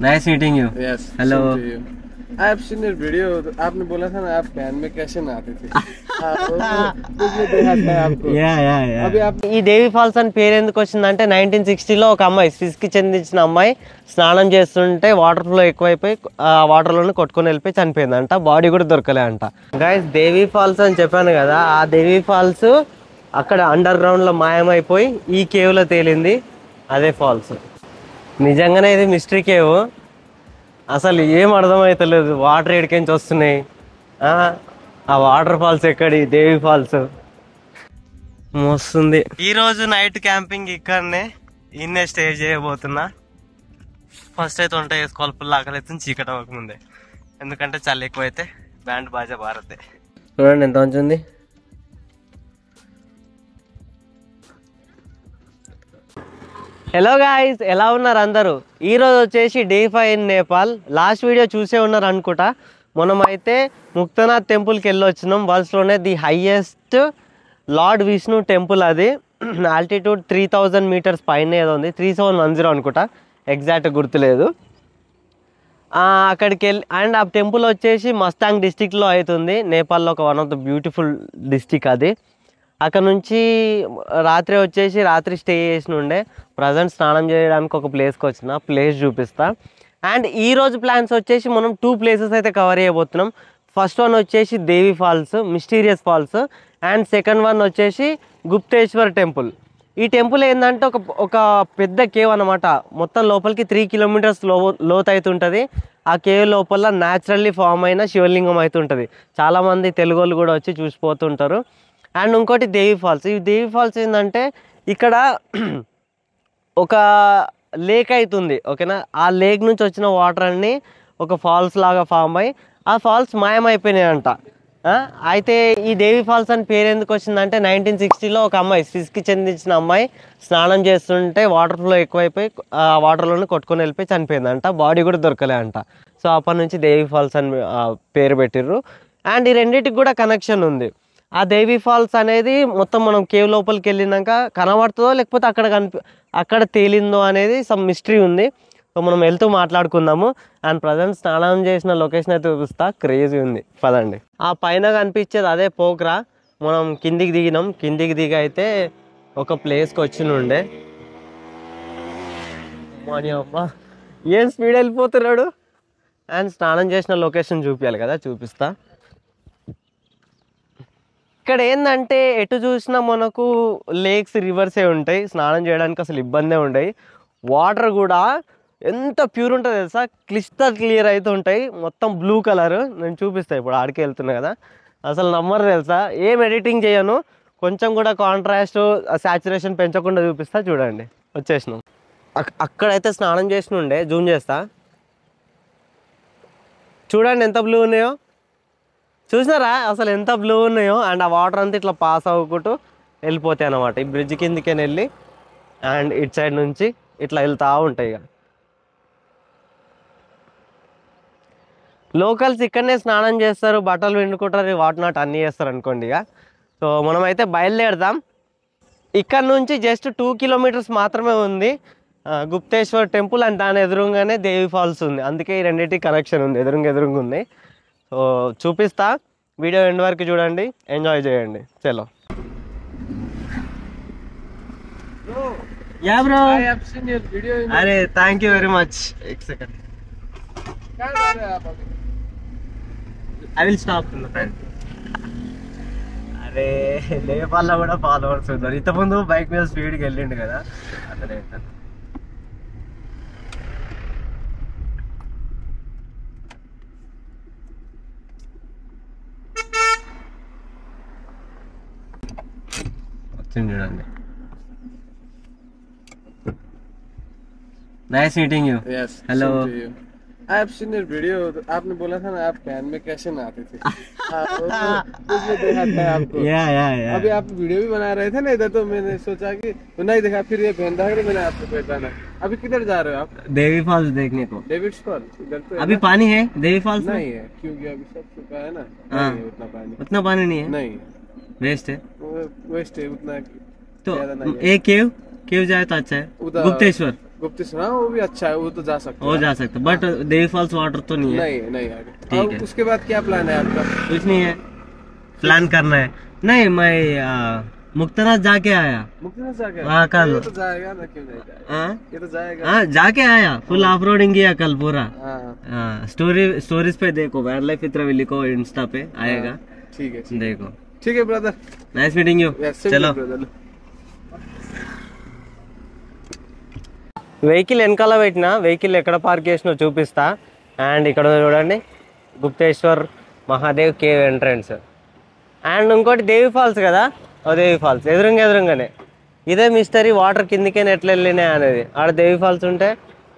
Nice meeting you. Yes hello. I have seen your video. आपने बोला था ना आप कैन में कैसे नहाते थे। तो देखा था आपको। యా అవి ఈ దేవి ఫాల్స్ అని పేరు ఎందుకు వచ్చిందంటే 1960లో ఒక అమ్మాయి స్విస్ కి చెందించిన అమ్మాయి స్నానం చేస్తుంటే వాటర్ ఫ్లో ఎక్కువైపోయి ఆ వాటర్ లోనే కొట్టుకొని వెళ్ళిపోయి చనిపోయిందంట, బాడీ కూడా దొరకలే అంట. గైస్ దేవి ఫాల్స్ అని చెప్పాను కదా, ఆ దేవి ఫాల్స్ అక్కడ అండర్ గ్రౌండ్ లో మాయమైపోయి ఈ కేవ్ లో తేలింది, అదే ఫాల్స్. నిజంగానే ఇది మిస్టరీ కేవ్, అసలు ఏం అర్థమవుతలేదు. వాటర్ ఎడికెంచి వస్తున్నాయి, ఆ వాటర్ ఫాల్స్ ఎక్కడి, దేవి ఫాల్స్ మస్తుంది. ఈరోజు నైట్ క్యాంపింగ్ ఇక్కడనే ఇన్నే స్టే చేయబోతున్నా. ఫస్ట్ అయితే వంట చేసుకోవాలి, ఫుల్ ఆకలి అయితే చీకటి అవ్వకముందే, ఎందుకంటే చలి ఎక్కువైతే బ్యాండ్ బాజా భారతే. చూడండి ఎంత మంచి. హలో గాయ్స్, ఎలా ఉన్నారు అందరూ? ఈరోజు వచ్చేసి day 5 in Nepal. Last video చూసే ఉన్నారు అనుకుంటా. మనమైతే ముక్తనాథ్ టెంపుల్కి వెళ్ళి వచ్చినాం. వరల్డ్స్లోనే the highest lord Vishnu temple. అది ఆల్టిట్యూడ్ 3000 మీటర్స్ పైన ఏదో ఉంది, 3710 అనుకుంటా, ఎగ్జాక్ట్ గుర్తులేదు. అక్కడికి వెళ్ళి అండ్ ఆ టెంపుల్ వచ్చేసి మస్తాంగ్ డిస్టిక్లో అవుతుంది, నేపాల్లో ఒక one of the beautiful district అది. అక్కడ నుంచి రాత్రి స్టే చేసి ఉండే. ప్రజెంట్ స్నానం చేయడానికి ఒక ప్లేస్కి వచ్చిన, ప్లేస్ చూపిస్తా. అండ్ ఈరోజు ప్లాన్స్ వచ్చేసి మనం 2 ప్లేసెస్ అయితే కవర్ చేయబోతున్నాం. ఫస్ట్ వన్ వచ్చేసి Devi falls, mysterious falls. And second one వచ్చేసి గుప్తేశ్వర్ టెంపుల్. ఈ టెంపుల్ ఏంటంటే ఒక పెద్ద కేవ్ అనమాట. మొత్తం లోపలికి 3 కిలోమీటర్స్ లోతు అవుతుంటుంది. ఆ కేవ్ లోపల న్యాచురల్లీ ఫామ్ అయిన శివలింగం అవుతుంటుంది. చాలామంది తెలుగు వాళ్ళు కూడా వచ్చి చూసిపోతుంటారు. అండ్ ఇంకోటి దేవి ఫాల్స్. ఈ దేవి ఫాల్స్ ఏంటంటే ఇక్కడ ఒక లేక్ అవుతుంది, ఓకేనా. ఆ లేక్ నుంచి వచ్చిన వాటర్ అన్నీ ఒక ఫాల్స్ లాగా ఫామ్ అయ్యి ఆ ఫాల్స్ మాయమైపోయినాయి అంట. అయితే ఈ దేవి ఫాల్స్ అని పేరు ఎందుకు వచ్చిందంటే 1960లో ఒక అమ్మాయి స్విస్కి చెందించిన అమ్మాయి స్నానం చేస్తుంటే వాటర్ ఫ్లో ఎక్కువైపోయి ఆ వాటర్లోనే కొట్టుకొని వెళ్ళిపోయి చనిపోయిందంట, బాడీ కూడా దొరకలే అంట. సో అప్పటి నుంచి దేవి ఫాల్స్ అని పేరు పెట్టిర్రు. అండ్ ఈ రెండింటికి కూడా కనెక్షన్ ఉంది. ఆ దేవి ఫాల్స్ అనేది మొత్తం మనం కేవ్ లోపలికి వెళ్ళినాక కనబడుతుందో లేకపోతే అక్కడ తేలిందో అనేది సమ్ మిస్టరీ ఉంది. సో మనం వెళ్తూ మాట్లాడుకుందాము. అండ్ ప్రజెంట్ స్నానం చేసిన లొకేషన్ అయితే చూపిస్తా, క్రేజీ ఉంది, పదండి. ఆ పైన కనిపించేది అదే పోక్రా. మనం కిందికి దిగినాం, కిందికి దిగి అయితే ఒక ప్లేస్కి వచ్చినుండే. మనీ అమ్మ ఏం స్పీడ్ వెళ్ళిపోతున్నాడు. అండ్ స్నానం చేసిన లొకేషన్ చూపించాలి కదా, చూపిస్తా. ఇక్కడ ఏంటంటే ఎటు చూసినా మనకు లేక్స్, రివర్సే ఉంటాయి. స్నానం చేయడానికి అసలు ఇబ్బందే ఉండవు. వాటర్ కూడా ఎంత ప్యూర్ ఉంటుంది తెలుసా, క్లిస్టర్ క్లియర్ అయితే ఉంటాయి, మొత్తం బ్లూ కలర్. నేను చూపిస్తాను ఇప్పుడు, ఆడికి వెళ్తున్నా కదా, అసలు నమ్మరు తెలుసా. ఏం ఎడిటింగ్ చేయను, కొంచెం కూడా కాంట్రాస్ట్ సాచురేషన్ పెంచకుండా చూపిస్తా. చూడండి వచ్చేసినాం. అక్కడైతే స్నానం చేసిన ఉండే, జూమ్ చేస్తా, చూడండి ఎంత బ్లూ ఉన్నాయో. చూసినారా అసలు ఎంత బ్లూ ఉన్నాయో. అండ్ ఆ వాటర్ అంతా ఇట్లా పాస్ అవ్వకుంటూ వెళ్ళిపోతాయి అన్నమాట. ఈ బ్రిడ్జ్ కిందికని వెళ్ళి అండ్ ఇటు సైడ్ నుంచి ఇట్లా వెళ్తూ ఉంటాయి. ఇక లోకల్స్ ఇక్కడనే స్నానం చేస్తారు, బట్టలు పిండుకుంటారు, వాట్ నాట్ అన్నీ చేస్తారు అనుకోండి. ఇక సో మనమైతే బయలుదేరదాం. ఇక్కడ నుంచి జస్ట్ 2 కిలోమీటర్స్ మాత్రమే ఉంది గుప్తేశ్వర్ టెంపుల్. అండ్ దాని ఎదురుగానే దేవి ఫాల్స్ ఉంది, అందుకే ఈ రెండింటికి కనెక్షన్ ఉంది, ఎదురుగా ఉంది. సో చూపిస్తా, వీడియో ఎండ్ వరకు చూడండి, ఎంజాయ్ చేయండి. చలో. Yeah bro, I have seen your video in అరే థ్యాంక్ యూ వెరీ మచ్. एक सेकंड, क्या कर रहे हैं आप अभी? I will stop. అరే నేపాల్లో కూడా ఫాలోవర్స్ ఉన్నారు. ఇంతకుముందు బైక్ మీద స్పీడ్కి వెళ్ళిండు కదా, అతనే చూడండి. Nice meeting you. Yes. Hello. same to you. I have seen your video. आपने बोला था ना आप कैन में कैसे नहाते थे। उसमें देखा था आपको। या अभी आप वीडियो भी बना रहे थे ना इधर, तो मैंने सोचा कि नहीं देखा, फिर ये पहनता है, मैंने आपको पहचाना। अभी किधर जा रहे हो आप? देवी फॉल्स देखने को। डेविड्स फॉल इधर तो अभी पानी है देवी फॉल्स में? नहीं है, क्योंकि अभी सब सूखा है ना, नहीं है उतना पानी। उतना पानी नहीं है, नहीं वेस्ट है, वेस्ट है उतना तो ज्यादा नहीं है। एक केव जाए तो अच्छा है। गुप्तेश्वर गुप्तेश्वर हाँ वो भी अच्छा है, वो तो जा सकते हो जा सकते, बट देवी फॉल्स वाटर तो नहीं है। नहीं नहीं आगे। ठीक है। उसके बाद क्या प्लान है आपका? कुछ नहीं है, प्लान करना है। नहीं मैं मुक्तनाथ जाके आया। मुक्तिनाथ जाके? हाँ कल। ये तो जाएगा ना, क्यों नहीं जाएगा? हाँ ये तो जाएगा। हाँ जाके आया, फुल ऑफ रोडिंग किया कल पूरा। हाँ हाँ स्टोरीज पे देखो, वैन लाइफ इतना भी लिखो इंस्टा पे आएगा, ठीक है देखो। ठीक है ब्रदर, నైస్ మీటింగ్ యూ. చలో వెహికల్ వెనకాల పెట్టిన వెహికల్ ఎక్కడ పార్క్ చేసినో చూపిస్తా. అండ్ ఇక్కడ చూడండి Gupteshwar Mahadev cave entrance. And ఇంకోటి దేవి ఫాల్స్ కదా, ఓ దేవి ఫాల్స్ ఎదురుగానే. ఇదే మిస్టరీ, వాటర్ కిందికైనా ఎట్లా వెళ్ళినాయి అనేది. ఆడ దేవి ఫాల్స్ ఉంటే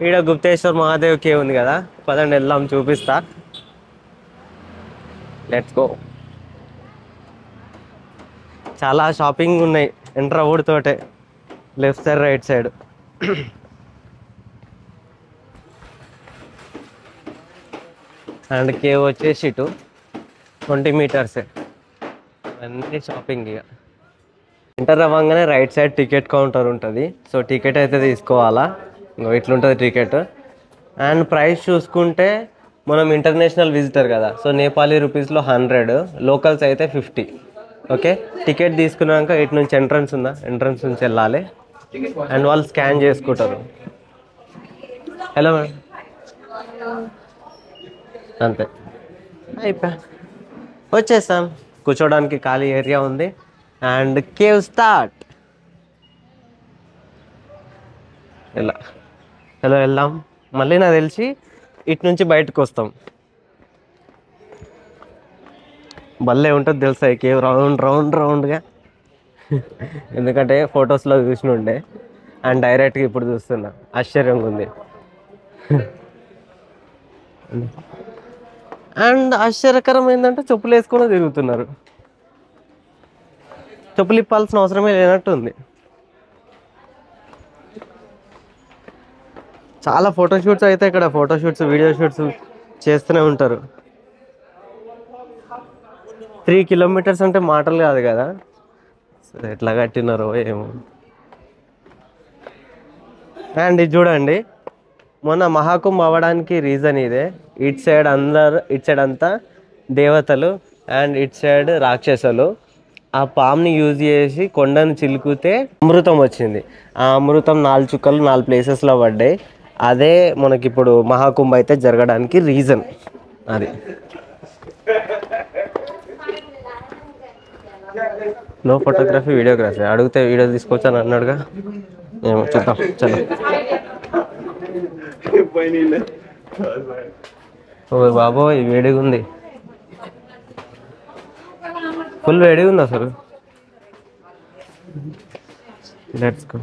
ఈడ గుప్తేశ్వర్ మహాదేవ్ కేవ్ ఉంది కదా, పదండి వెళ్దాం చూపిస్తా. Let's go. చాలా షాపింగ్ ఉన్నాయి ఎంటర్ అవుడుతోటే, left side right side. And cave వచ్చేసి ఇటు 20 మీటర్సే. అన్నీ షాపింగ్. ఇక ఎంటర్ అవ్వగానే రైట్ సైడ్ టికెట్ కౌంటర్ ఉంటుంది. సో టికెట్ అయితే తీసుకోవాలా, ఇంకో ఇట్లుంటుంది టికెట్. అండ్ ప్రైస్ చూసుకుంటే మనం ఇంటర్నేషనల్ విజిటర్ కదా, సో నేపాలీ రూపీస్లో 100, లోకల్స్ అయితే 50. ఓకే, టికెట్ తీసుకున్నాక ఇటు నుంచి ఎంట్రన్స్ ఉందా, ఎంట్రన్స్ నుంచి వెళ్ళాలి. అండ్ వాళ్ళు స్కాన్ చేసుకుంటారు. హలో మేడం, అంతే అయిపోయా, వచ్చేసాం. కూర్చోడానికి ఖాళీ ఏరియా ఉంది. And cave start. ఇలా హలో వెళ్దాం. మళ్ళీ నాకు తెలిసి ఇటు నుంచి బయటకు వస్తాం. భలే ఉంటుంది తెలుసా ఈ కేవ్, రౌండ్ రౌండ్ రౌండ్గా. ఎందుకంటే ఫొటోస్లో చూసినుండే అండ్ డైరెక్ట్గా ఇప్పుడు చూస్తున్నా, ఆశ్చర్యంగా ఉంది. అండ్ ఆశ్చర్యకరం ఏంటంటే చెప్పులు వేసుకొని తిరుగుతున్నారు. చెప్పులు ఇప్పాల్సిన అవసరమే లేనట్టు ఉంది. చాలా ఫోటోషూట్స్ అయితే ఇక్కడ ఫోటోషూట్స్ వీడియో షూట్స్ చేస్తూనే ఉంటారు. 3 కిలోమీటర్స్ అంటే మాటలు కాదు కదా, ఎట్లా కట్టినారో ఏమో. అండ్ ఇది చూడండి, మొన్న మహాకుంభ అవ్వడానికి రీజన్ ఇదే. ఇటు సైడ్ అంతా దేవతలు అండ్ ఇటు సైడ్ రాక్షసులు. ఆ పామ్ని యూజ్ చేసి కొండను చిలుకుతే అమృతం వచ్చింది. ఆ అమృతం 4 చుక్కలు 4 ప్లేసెస్లో పడ్డాయి. అదే మనకిప్పుడు మహాకుంభ అయితే జరగడానికి రీజన్ అది. నో ఫోటోగ్రఫీ వీడియోగ్రఫీ, అడిగితే వీడియో తీసుకొచ్చాను అన్నాడుగా, ఏమో చూద్దాం. చలో. ఓ బాబోయ్ వేడిగా ఉంది, ఫుల్ వేడిగా ఉంది అసలు. Let's go.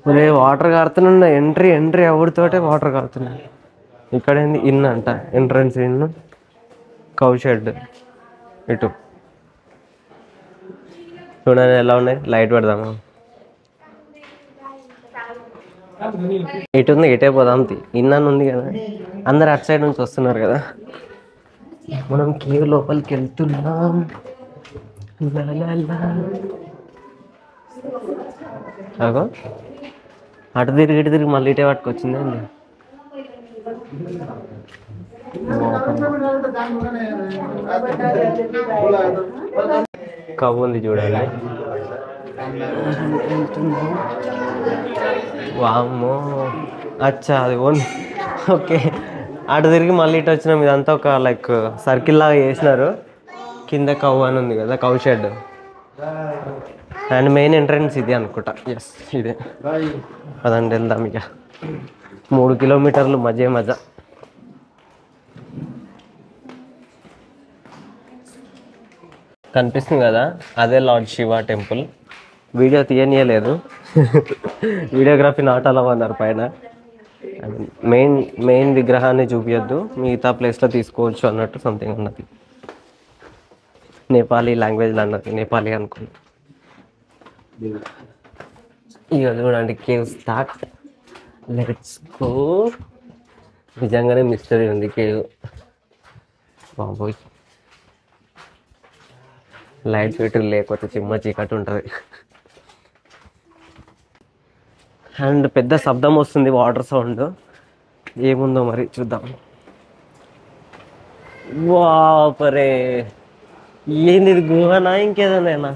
ఒరే వాటర్ కారుతున్నాయి, ఎంట్రీ ఎవరితోటే వాటర్ కారుతున్నాయి. ఇక్కడ ఏంది ఇన్ అంట, ఎంట్రన్స్ ఇన్, కౌ షెడ్. ఇటు చూడండి ఎలా ఉన్నాయి. లైట్ పెడదామా, ఇటు ఉంది, ఇటే పోదాం. ఇన్నాను ఉంది కదా, అందరు అటు సైడ్ నుంచి వస్తున్నారు కదా. మనం కేవ్ లోపలికి వెళ్తున్నాం. అగో అటు తిరిగి ఇటు తిరిగి మళ్ళీ ఇటే పట్టుకొచ్చింది అండి. కవ్వు ఉంది చూడండి. వామ్మో, అచ్చా అది ఓన్. ఓకే, అటు తిరిగి మళ్ళీ ఇటు వచ్చినాం. ఇదంతా ఒక లైక్ సర్కిల్ లాగా చేసినారు. కింద కవ్వు అని ఉంది కదా, కవ్ షెడ్. అండ్ మెయిన్ ఎంట్రన్స్ ఇది అనుకుంటా. ఎస్ ఇదే. అదండి వెళ్దాం. ఇక 3 కిలోమీటర్లు మజా. కనిపిస్తుంది కదా, అదే లార్డ్ శివ టెంపుల్. వీడియో తీయనీయలేదు, వీడియోగ్రఫీ నాట్ అలౌ అన్నారు పైన. మెయిన్ విగ్రహాన్ని చూపించద్దు, మిగతా ప్లేస్లో తీసుకోవచ్చు అన్నట్టు సంథింగ్ ఉన్నది. నేపాలీ లాంగ్వేజ్లో అన్నది, నేపాలీ అనుకుంది. ఇక చూడండి కేవ్ స్టార్ట్. Let's go. నిజంగానే మిస్టరీ ఉంది కేవ్. బాబోయ్, లైట్స్ వీటికి లేకపోతే చిమ్మ చీకటి ఉంటుంది. అండ్ పెద్ద శబ్దం వస్తుంది, వాటర్ సౌండ్. ఏముందో మరి చూద్దాం. వాపరే, ఏంది ఇది? గుహనా ఇంకేదైనా?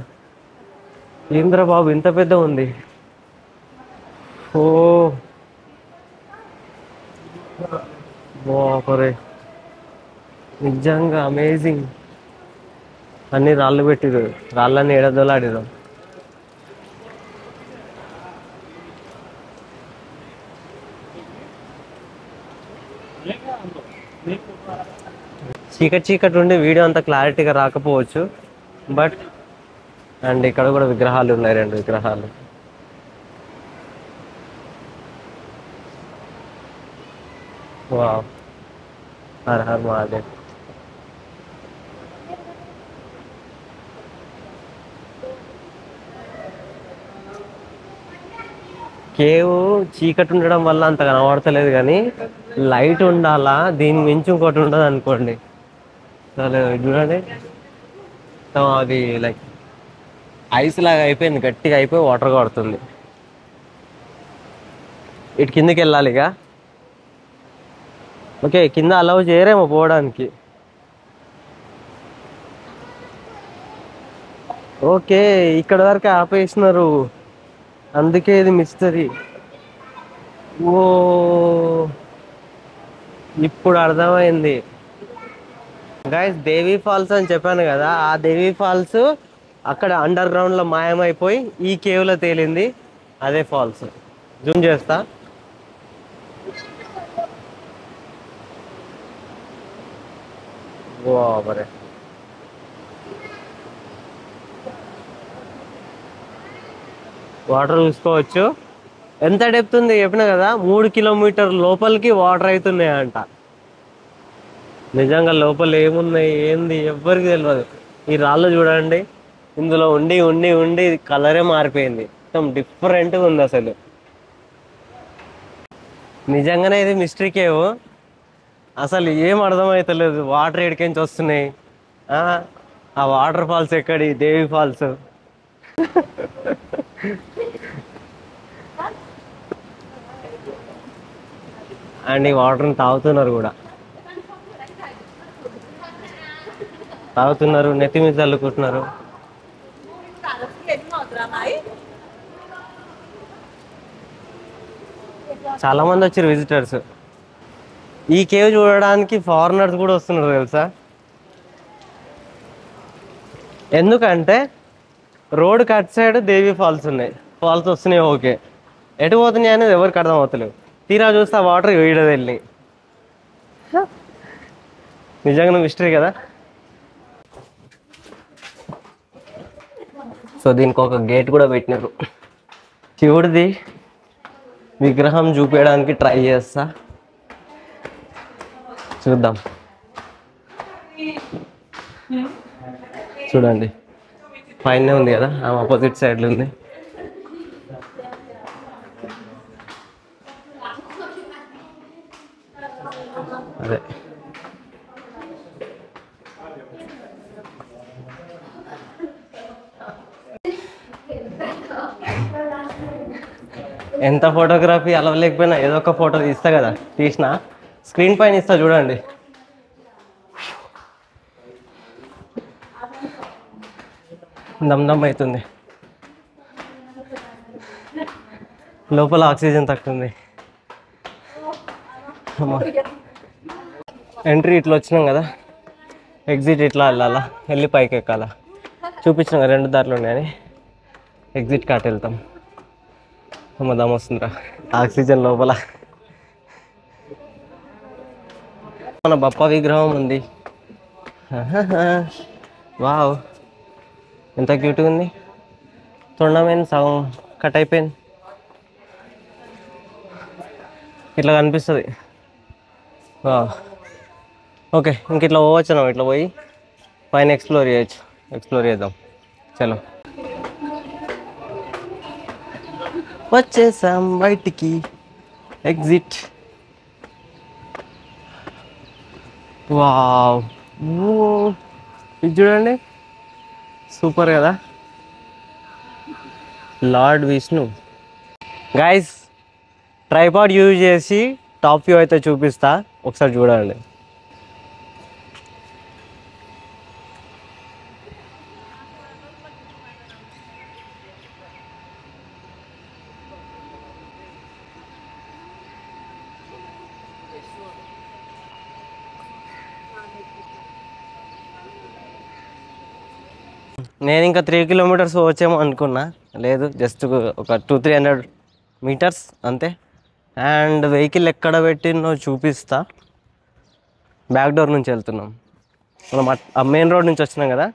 ఏంద్రా బాబు ఇంత పెద్ద ఉంది. ఓ వాపరే, నిజంగా అమేజింగ్. అన్ని రాళ్ళు పెట్టిరు, రాళ్ళని ఎడదోలాడిరు. చీకటి చీకటి ఉండి వీడియో అంత క్లారిటీగా రాకపోవచ్చు, బట్ అండ్ ఇక్కడ కూడా విగ్రహాలు ఉన్నాయి, 2 విగ్రహాలు. Wow, her her Mahadev. Cave చీకటి ఉండడం వల్ల అంత కనబడతలేదు, కానీ లైట్ ఉండాలా, దీని మించి ఇంకోటి ఉండదు అనుకోండి. అసలు చూడండి, మొత్తం అది లైక్ ఐస్ లాగా అయిపోయింది, గట్టిగా అయిపోయి వాటర్ కొడుతుంది. ఇటు కిందకి వెళ్ళాలి ఇక. ఓకే, కింద అలౌ చేయరేమో పోవడానికి. ఓకే, ఇక్కడ వరకు ఆపేసినారు, అందుకే ఇది మిస్టరీ. ఓ, ఇప్పుడు అర్థమైంది గైస్. దేవి ఫాల్స్ అని చెప్పాను కదా, ఆ దేవి ఫాల్స్ అక్కడ అండర్ గ్రౌండ్ లో మాయమైపోయి ఈ కేవ్ లో తేలింది. అదే ఫాల్స్. జూమ్ చేస్తా. ఓరే, వాటర్ చూసుకోవచ్చు. ఎంత డెప్త్ ఉంది చెప్పిన కదా, 3 కిలోమీటర్ లోపలికి వాటర్ అవుతున్నాయంట. నిజంగా లోపల ఏమున్నాయి ఏంది ఎవ్వరికి తెలియదు. ఈ రాళ్ళు చూడండి, ఇందులో ఉండి ఉండి ఉండి కలరే మారిపోయింది, మొత్తం డిఫరెంట్గా ఉంది అసలు. నిజంగానే ఇది మిస్టరీ కేవ్. అసలు ఏం అర్థమవుతలేదు, వాటర్ ఎడికించి వస్తున్నాయి, ఆ వాటర్ ఫాల్స్ ఎక్కడి, దేవి ఫాల్స్. అండ్ ఈ వాటర్ని తాగుతున్నారు కూడా, తాగుతున్నారు, నెత్తి మీద చల్లుకుంటున్నారు. చాలా మంది వచ్చారు విజిటర్స్. ఈ కేవ్ చూడడానికి ఫారినర్స్ కూడా వస్తున్నారు తెలుసా. ఎందుకంటే రోడ్ కట్ సైడ్ దేవి ఫాల్స్ ఉన్నాయి, ఫాల్స్ వస్తున్నాయి. ఓకే, ఎటు పోతున్నాయి అనేది ఎవరికి అర్థం అవుతలేవు. తీరా చూస్తే ఆ వాటర్ వీడది వెళ్ళి. నిజంగా మిస్టరీ కదా. సో దీనికి ఒక గేట్ కూడా పెట్టినారు. శివుడిది విగ్రహం చూపించడానికి ట్రై చేస్తా, చూద్దాం. చూడండి, పైన ఉంది కదా, ఆపోజిట్ సైడ్లో ఉంది. అదే ఎంత ఫోటోగ్రఫీ అలవలేకపోయినా ఏదో ఒక ఫోటో తీస్తా కదా, తీసిన స్క్రీన్ పైన ఇస్తా చూడండి. దమ్ దమ్ అవుతుంది, లోపల ఆక్సిజన్ తక్కువ ఉంది. ఎంట్రీ ఇట్లా వచ్చినాం కదా, ఎగ్జిట్ ఇట్లా వెళ్ళాలా, వెళ్ళి పైకి ఎక్కాలా. చూపించినాం కదా 2 దారులు ఉన్నాయని, ఎగ్జిట్ కాట్ వెళ్తాం. దమ్ వస్తుందిరా, ఆక్సిజన్ లోపల. మన బప్ప విగ్రహం ఉంది. వావ్, ఎంత క్యూట్గా ఉంది. తొండమైన సగం కట్ అయిపోయింది, ఇట్లా కనిపిస్తుంది. ఓకే, ఇంక ఇట్లా పోవచ్చు, ఇట్లా పోయి పైన ఎక్స్ప్లోర్ చేద్దాం. చలో వచ్చేసాం బయటికి, ఎగ్జిట్. వావ్, ఇది చూడండి, సూపర్ కదా. Lord Vishnu. Guys tripod use చేసి టాప్ వ్యూ అయితే చూపిస్తా, ఒకసారి చూడండి. నేను ఇంకా 3 కిలోమీటర్స్ వచ్చేమో అనుకున్నా, లేదు జస్ట్ ఒక 200-300 మీటర్స్ అంతే. అండ్ వెహికల్ ఎక్కడ పెట్టినో చూపిస్తా. బ్యాక్ డోర్ నుంచి వెళ్తున్నాం మనం, ఆ మెయిన్ రోడ్ నుంచి వచ్చినాం కదా,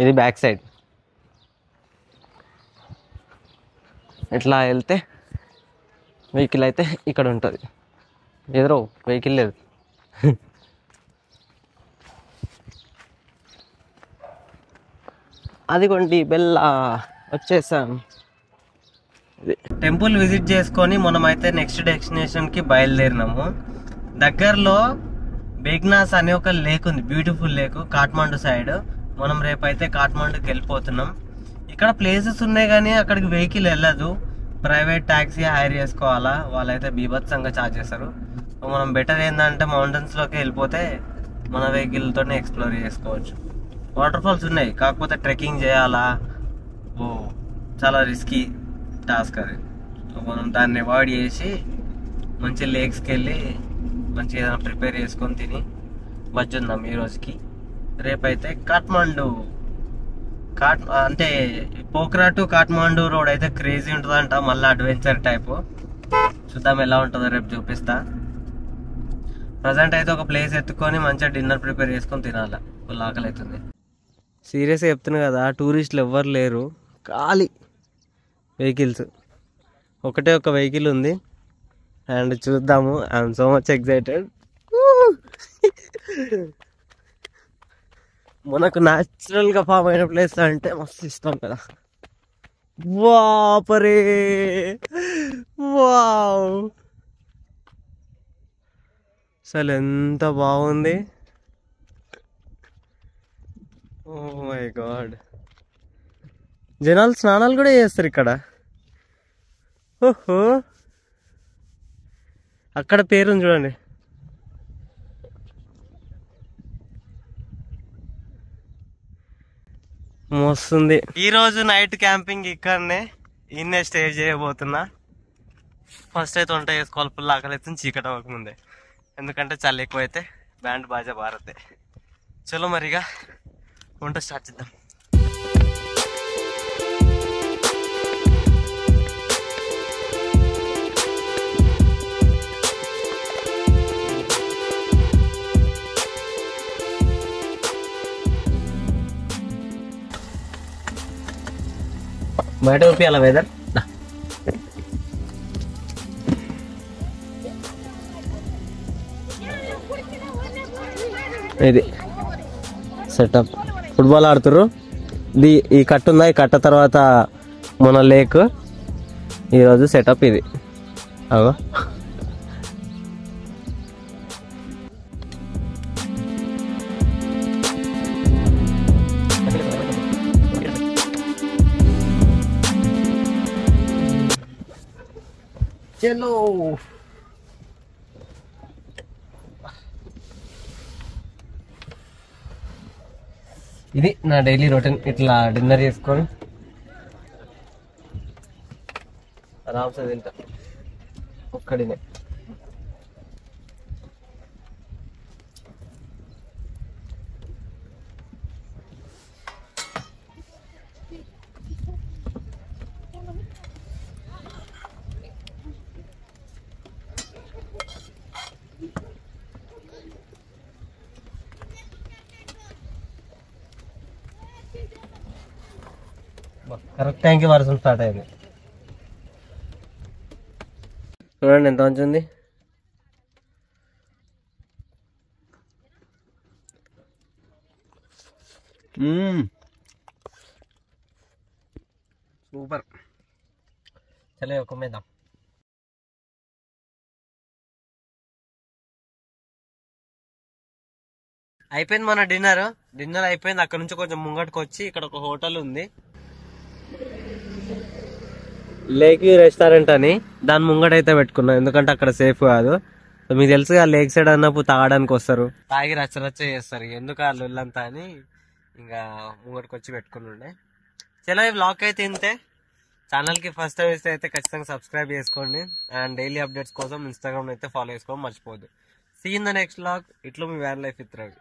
ఇది బ్యాక్ సైడ్. ఇట్లా వెళ్తే వెహికల్ అయితే ఇక్కడ ఉంటుంది. ఎదురో వెహికల్ లేదు. అదిగోండి బెల్లా, వచ్చేసాం. టెంపుల్ విజిట్ చేసుకొని మనమైతే నెక్స్ట్ డెస్టినేషన్కి బయలుదేరినాము. దగ్గరలో బేగ్నాస్ అనే ఒక లేక్ ఉంది, బ్యూటిఫుల్ లేక్, కాఠ్మండు సైడ్. మనం రేపైతే కాఠ్మండుకి వెళ్ళిపోతున్నాం. ఇక్కడ ప్లేసెస్ ఉన్నాయి కానీ అక్కడికి వెహికల్ వెళ్ళదు, ప్రైవేట్ ట్యాక్సీ హైర్ చేసుకోవాలా, వాళ్ళైతే బీభత్సంగా ఛార్జ్ చేస్తారు. మనం బెటర్ ఏంటంటే మౌంటైన్స్లోకి వెళ్ళిపోతే మన వెహికల్తోనే ఎక్స్ప్లోర్ చేసుకోవచ్చు. వాటర్ ఫాల్స్ ఉన్నాయి, కాకపోతే ట్రెక్కింగ్ చేయాలా, ఓ చాలా రిస్కీ టాస్క్ అది. మనం దాన్ని అవాయిడ్ చేసి మంచి లేక్స్కి వెళ్ళి మంచి ఏదైనా ప్రిపేర్ చేసుకొని తిని వచ్చున్నాం ఈ రోజుకి. రేపైతే కాఠ్మండు అంటే పోఖ్రా టు కాఠ్మండు రోడ్ అయితే క్రేజీ ఉంటుందంట, మళ్ళీ అడ్వెంచర్ టైపు. చూద్దాం ఎలా ఉంటుందో, రేపు చూపిస్తా. ప్రజెంట్ అయితే ఒక ప్లేస్ ఎత్తుకొని మంచిగా డిన్నర్ ప్రిపేర్ చేసుకొని తినాలి, ఫుల్ ఆకలి అవుతుంది. సీరియస్గా చెప్తున్నా కదా, టూరిస్టులు ఎవ్వరు లేరు, ఖాళీ వెహికల్స్. ఒకటే ఒక వెహికల్ ఉంది. అండ్ చూద్దాము, ఐఎమ్ సో మచ్ ఎక్సైటెడ్. మనకు న్యాచురల్గా ఫామ్ అయిన ప్లేస్ అంటే మస్తు ఇష్టం కదా. వాపరే వావ్, అసలు ఎంత బాగుంది. ఓ మై గాడ్, జనాలు స్నానాలు కూడా చేస్తారు ఇక్కడ. ఓహో, అక్కడ పేరుంది చూడండి. మస్తుంది. ఈరోజు నైట్ క్యాంపింగ్ ఇక్కడనే, ఇన్నే స్టే చేయబోతున్నా. ఫస్ట్ అయితే వంట చేసుకోవాలి, ఫుల్ ఆకలి అయితే చీకటి అవ్వకముందే, ఎందుకంటే చలి ఎక్కువ అయితే బ్యాండ్ బాజా భారతే. చలో మరిగా వంట స్టార్ట్ చేద్దాం. బయట చూపియాల వెదర్. ఇది సెటప్, ఫుట్బాల్ ఆడుతుర్రు. ఈ కట్ట ఉందా, ఈ కట్ట తర్వాత మన లేక్. ఈరోజు సెటప్ ఇది. అగో చలో. ఇది నా డైలీ రొటీన్, ఇట్లా డిన్నర్ చేసుకొని ఆరామ్సే తింటా ఒక్కడినే. కరెక్ట్ టైంకి వర్షం స్టార్ట్ అయింది. చూడండి ఎంత మంచి ఉంది. సూపర్. చలో కొమ్మేద్దాం. అయిపోయింది మన డిన్నర్ అయిపోయింది. అక్కడ నుంచి కొంచెం ముంగటికి వచ్చి ఇక్కడ ఒక హోటల్ ఉంది, లేక్ వ్యూ రెస్టారెంట్ అని దాని ముంగటైతే పెట్టుకున్నాం, ఎందుకంటే అక్కడ సేఫ్ కాదు. సో మీకు తెలుసుగా లేక్ సైడ్ అన్నప్పుడు తాగడానికి వస్తారు, తాగి రచ్చరచ్చ చేస్తారు, ఎందుకు ఆ లొల్లంతా అని ఇంకా ముంగటికి వచ్చి పెట్టుకుని ఉండే. చలో ఈ వ్లాగ్ అయితే ఇంతే. ఛానల్కి ఫస్ట్ టైం ఇస్తే అయితే ఖచ్చితంగా సబ్స్క్రైబ్ చేసుకోండి. అండ్ డైలీ అప్డేట్స్ కోసం ఇన్స్టాగ్రామ్ అయితే ఫాలో చేసుకోవడం మర్చిపోద్దు. See in the next vlog. ఇట్లు మీ వ్యాన్ లైఫ్ విత్ రవి.